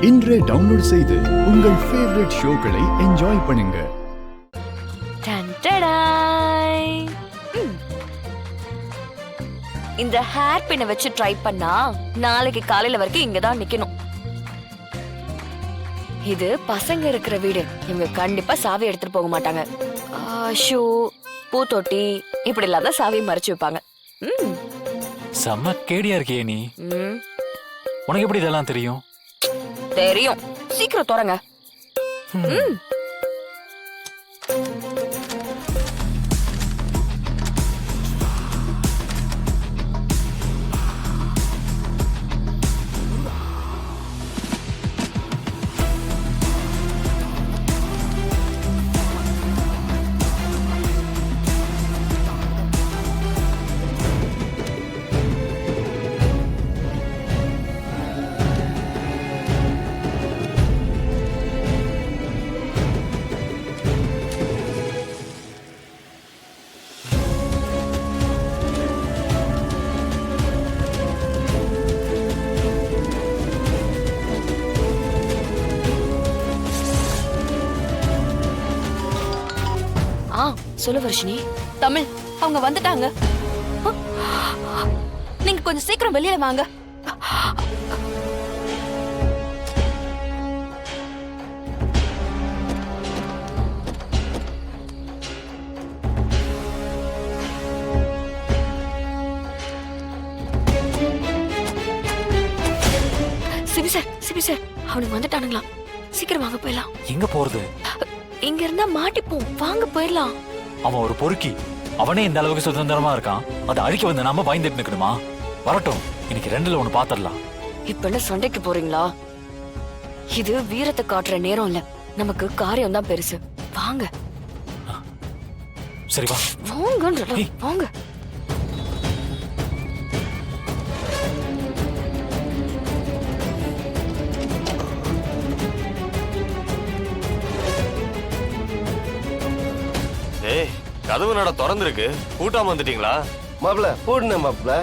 இன்றே டவுன்லோட் செய்து உங்கள் ஃபேவரட் ஷோக்களை என்ஜாய் பண்ணுங்க. இந்த ஹேர் பின்னை வச்சு ட்ரை பண்ணா நாளைக்கு காலையில வரைக்கும் இங்கதான் நிக்கணும். இது பசங்க இருக்கிற வீடு, இவங்க கண்டிப்பா சாவி எடுத்துட்டு போக மாட்டாங்க. ஷூ, பூத்தொட்டி இப்படி இல்லாத சாவி மறைச்சு வைப்பாங்க. செம்ம கேடியா இருக்கியே நீ. உனக்கு எப்படி இதெல்லாம் தெரியும்? தெரியும், சீக்கிரம் தொடங்க. சொல்லு வர்ஷினி. தமிழ், அவங்க வந்துட்டாங்க. நீங்க கொஞ்சம் சீக்கிரம் வெளியில வாங்க. சிபி சார் அவனுக்கு வந்துட்டானுங்களா? சீக்கிரம் வாங்க போயிடலாம். எங்க போறது? இங்க இருந்தா மாட்டிப்போம், வாங்க போயிடலாம். அவன் ஒரு பொறுக்கி, அவனே இந்த அளவுக்கு சுதந்திரமா இருக்கான். அதை அழிக்க வந்து நாம பயந்துட்டு நிக்கணுமா? வரட்டும், இன்னைக்கு ரெண்டுல ஒண்ணு பாத்திரலாம். இப்ப என்ன சண்டைக்கு போறீங்களா? இது வீரத்தை காட்டுற நேரம் இல்ல, நமக்கு காரியம் தான் பெருசு. வாங்க. சரி வா. வாங்க வாங்க. கதவு நட திறந்துருக்கு, பூட்டாம வந்துட்டீங்களா? மாப்பிள பூட்டின மாப்பிள,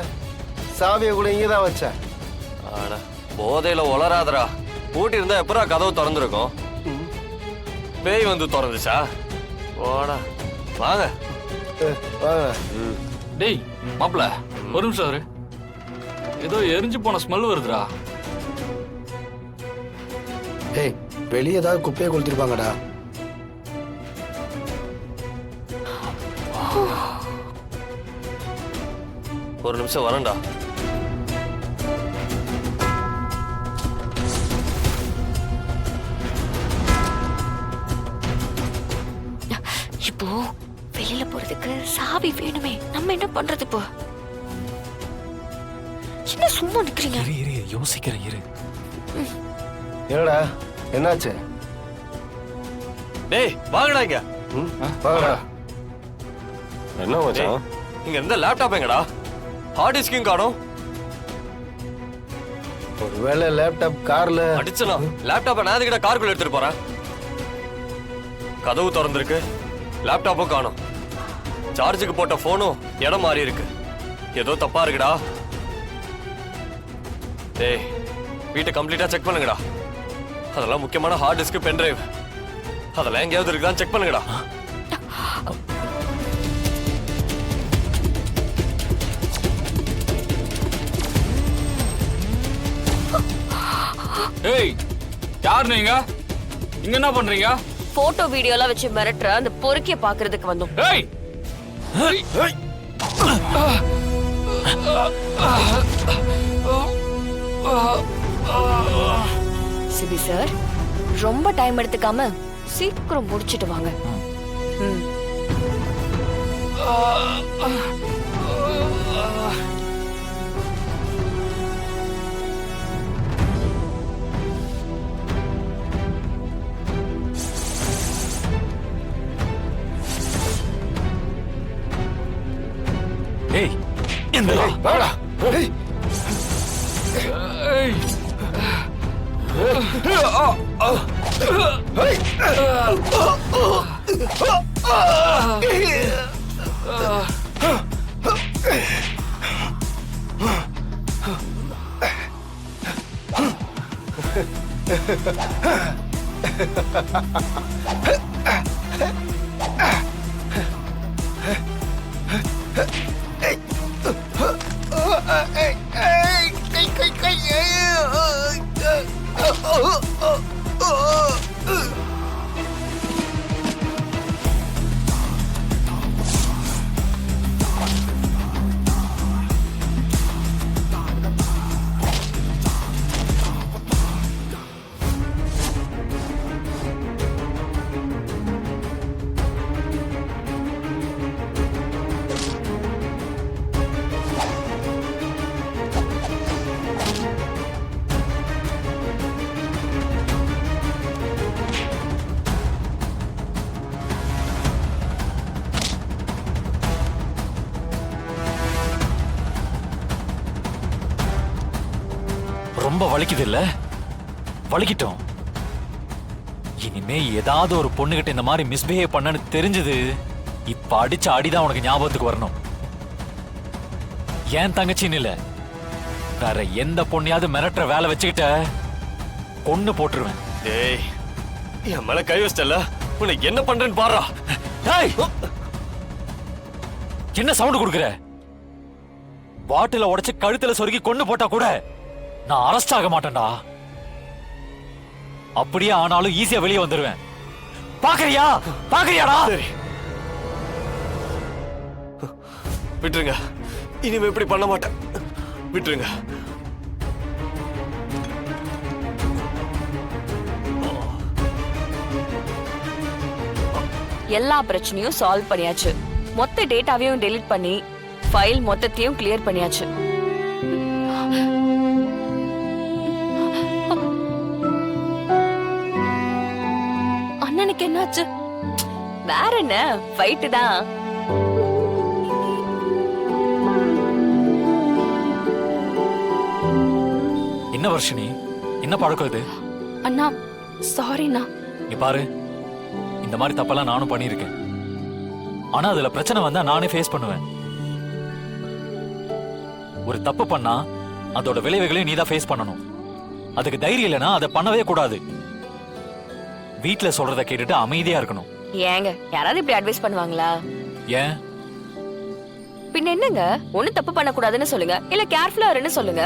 சாவியை கூட இங்கதான் வச்சேன். போதையில உளராதரா. பூட்டி இருந்தா எப்பரா கதவு திறந்துருக்கும்? பேய் வந்து திறந்துச்சா? ஓடா வாங்க. டேய் மாப்பிள, ஒரு நிமிஷம் வரு. ஏதோ எரிஞ்சு போன ஸ்மெல் வருதுடா. ஏய், வெளியே ஏதாவது குப்பையை கொளுத்திருப்பாங்கடா. ஒரு நிமிஷம் வரேன்டா. இப்போ வெளியில போறதுக்கு சாவி வேணுமே, நம்ம என்ன பண்றது இப்போ? என்ன சும்மா நிக்கிறீங்க? இரு யோசிக்கிறேன் இரு. என்னடா என்னாச்சு? டேய் வாங்கடா இங்க. வாங்கடா. என்ன மச்சான், இங்க இருந்த லேப்டாப் எங்கடா? ஹார்ட் டிஸ்கும் காணோம். ஒருவேளை லேப்டாப் கார்ல அடிச்சலாம். லேப்டாப்பை நான் எதுக்கிட்ட காருக்குள்ள எடுத்துட்டு போறேன்? கதவு திறந்திருக்கு, லேப்டாப்பும் காணோம். சார்ஜுக்கு போட்ட போனும் இடம் மாறி இருக்கு. ஏதோ தப்பா இருக்குடா. டேய், வீட்டை கம்ப்ளீட்டா செக் பண்ணுங்கடா. அதெல்லாம் முக்கியமான ஹார்ட் டிஸ்க், பென் டிரைவ், அதெல்லாம் எங்கேயாவது இருக்குதான் செக் பண்ணுங்கடா. ஏய், யார் நீங்க? இங்க என்ன பண்றீங்க? போட்டோ வீடியோ எல்லாம் வச்சு மிரட்டுற அந்த பொறுக்கிய பாக்குறதுக்கு வந்தோம். ஏய், சிபி சார், ரொம்ப டைம் எடுத்துக்காம சீக்கிரம் முடிச்சிட்டு வாங்க. ஏய், என்னடா? வாடா. ஏய், ஏய், ரொம்ப வலிக்குது இல்ல? வலிக்கிட்டோம். இனிமே ஏதாவது ஒரு பொண்ணுகிட்ட இந்த மாதிரி மிஸ்பிஹேவ் பண்ணனு தெரிஞ்சது, இப்ப அடிச்ச அடிதான் உனக்கு ஞாபகத்துக்கு வரணும். ஏன் தங்கச்சின்னு இல்ல, வேற எந்த பொண்ணையாவது மிரட்டுற வேலை வச்சுக்கிட்ட கொன்னு போட்டுருவேன். டேய், என் மேல கை வச்சிட்டல, உனக்கு என்ன பண்றேன்னு பாரா. டேய், என்ன சவுண்ட் கொடுக்குற? பாட்டில உடைச்சு கழுத்துல சொருகி கொன்னு போட்டா கூட நான் அரெஸ்ட் ஆக மாட்டேன்டா. அப்படியே ஆனாலும் ஈஸியா வெளியே வந்துருவேன். பாக்குறியா? பாக்குறியாடா? சரி, விட்டுருங்க. இனிமே இப்படி பண்ண மாட்டேன். விட்டுருங்க. எல்லா பிரச்சனையும் சால்வ் பண்ணியாச்சு. மொத்த டேட்டாவையும் டெலீட் பண்ணி ஃபைல் மொத்தத்தையும் கிளியர் பண்ணியாச்சு. அண்ணனுக்கு என்னாச்சு? வேற என்ன, ஃபைட்டு தான். என்ன வர்ஷினி, என்ன பழக்கம் இது? அண்ணா சாரிண்ணா. நீ பாரு, இந்த மாதிரி தப்பெல்லாம் நானும் பண்ணியிருக்கேன். ஆனா அதுல பிரச்சனை வந்தா நானே ஃபேஸ் பண்ணுவேன். ஒரு தப்பு பண்ணா அதோட விளைவுகளையும் நீதான் ஃபேஸ் பண்ணணும். அதுக்கு தைரியம் இல்லைன்னா அதை பண்ணவே கூடாது. வீட்டுல சொல்றத கேட்டுட்டு அமைதியா இருக்கணும். ஏங்க யாராவது இப்படி அட்வைஸ் பண்ணுவாங்களா? ஏன்? பின்ன என்னங்க, ஒண்ணு தப்பு பண்ண கூடாதுன்னு சொல்லுங்க, இல்ல கேர்ஃபுல்லா இருன்னு சொல்லுங்க.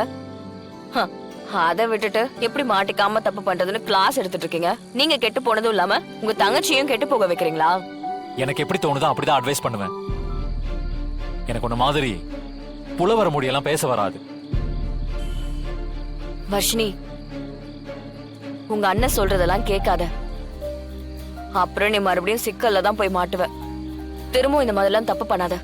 அதை விட்டுட்டு எப்படி மாட்டிக்காம தப்பு பண்றதுன்னு கிளாஸ் எடுத்துட்டு இருக்கீங்க. நீங்க கெட்டு போனதும் இல்லாம உங்க தங்கச்சியும் கெட்டு போக வைக்கிறீங்களா? எனக்கு எப்படி தோணுதோ அப்படிதான் அட்வைஸ் பண்ணுவேன். எனக்கு ஒண்ணு மாதிரி புலவர முடியெல்லாம் பேச வராது. வர்ஷினி, உங்க அண்ணன் சொல்றதெல்லாம் கேட்காத. அப்புறம் நீ மறுபடியும் சிக்கல்ல தான் போய் மாட்டுவ. திரும்பவும் இந்த மாதிரிலாம் தப்பு பண்ணாத.